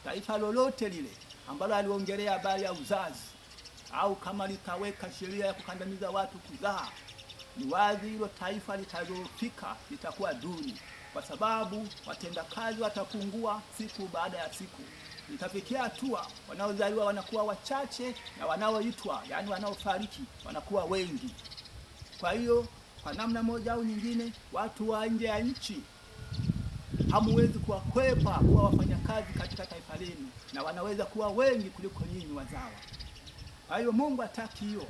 taifa lolote lile ambalo aliongelea habari ya uzazi au kama litaweka sheria ya kukandamiza watu kuzaa, ni wazi hilo taifa litazofika, litakuwa duni, kwa sababu watendakazi watapungua siku baada ya siku. Itafikia hatua wanaozaliwa wanakuwa wachache na wanaoitwa, yani wanaofariki, wanakuwa wengi. Kwa hiyo kwa namna moja au nyingine, watu wa nje ya nchi hamuwezi kuwakwepa kuwa wafanyakazi katika taifa lenu, na wanaweza kuwa wengi kuliko nyinyi wazawa. Kwa hiyo Mungu hataki hiyo,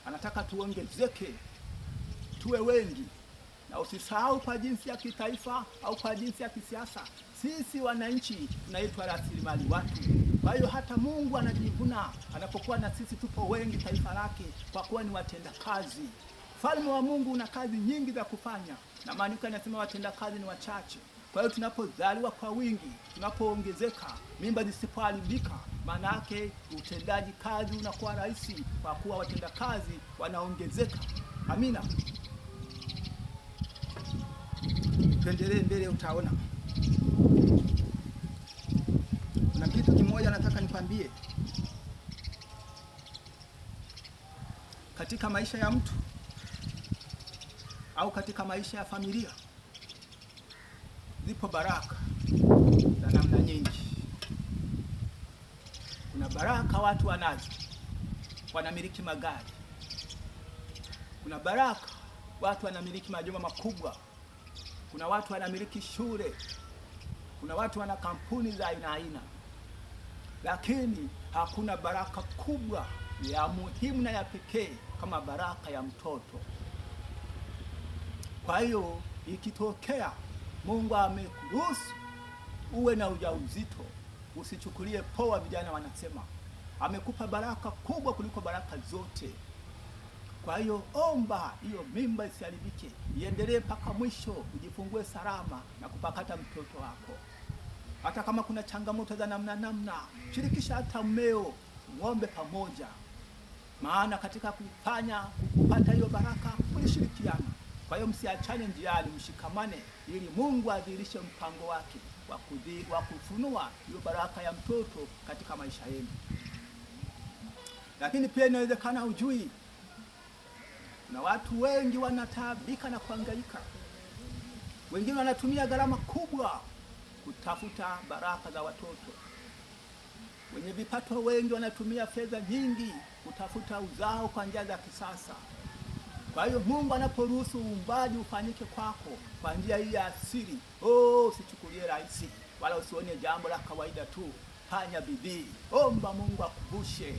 anataka tuongezeke, tuwe wengi. Na usisahau kwa jinsi ya kitaifa au kwa jinsi ya kisiasa, sisi wananchi tunaitwa rasilimali watu. Kwa hiyo hata Mungu anajivuna anapokuwa na sisi tupo wengi taifa lake, kwa kuwa ni watenda kazi. Ufalme wa Mungu una kazi nyingi za kufanya, na maandiko yanasema watenda kazi ni wachache. Kwa hiyo tunapozaliwa kwa wingi, tunapoongezeka, mimba zisipoharibika, maana yake utendaji kazi unakuwa rahisi, kwa kuwa watenda kazi wanaongezeka. Amina. Tuendelee mbele, utaona kuna kitu kimoja nataka nikwambie. Katika maisha ya mtu au katika maisha ya familia, zipo baraka za namna nyingi. Kuna baraka watu wanazo, wanamiliki magari. Kuna baraka watu wanamiliki majumba makubwa. Kuna watu wanamiliki shule. Kuna watu wana kampuni za aina aina. Lakini hakuna baraka kubwa ya muhimu na ya pekee kama baraka ya mtoto. Kwa hiyo ikitokea Mungu amekuruhusu uwe na ujauzito, usichukulie poa. Vijana wanasema amekupa baraka kubwa kuliko baraka zote. Kwa hiyo omba hiyo mimba isiharibike, iendelee mpaka mwisho, ujifungue salama na kupakata mtoto wako. Hata kama kuna changamoto za namna, shirikisha hata mmeo, ng'ombe pamoja, maana katika kupata hiyo baraka mlishirikiana. Kwa hiyo msiachane njiani, mshikamane, ili Mungu adhihirishe mpango wake wa kufunua hiyo baraka ya mtoto katika maisha yenu. Lakini pia inawezekana hujui, na watu wengi wanataabika na kuhangaika. Wengine wanatumia gharama kubwa kutafuta baraka za watoto. Wenye vipato wengi wanatumia fedha nyingi kutafuta uzao kwa njia za kisasa. Kwa hiyo Mungu anaporuhusu uumbaji ufanyike kwako kwa njia hii ya asili, usichukulie rahisi, wala usione jambo la kawaida tu. Fanya bidii, omba Mungu akuvushe.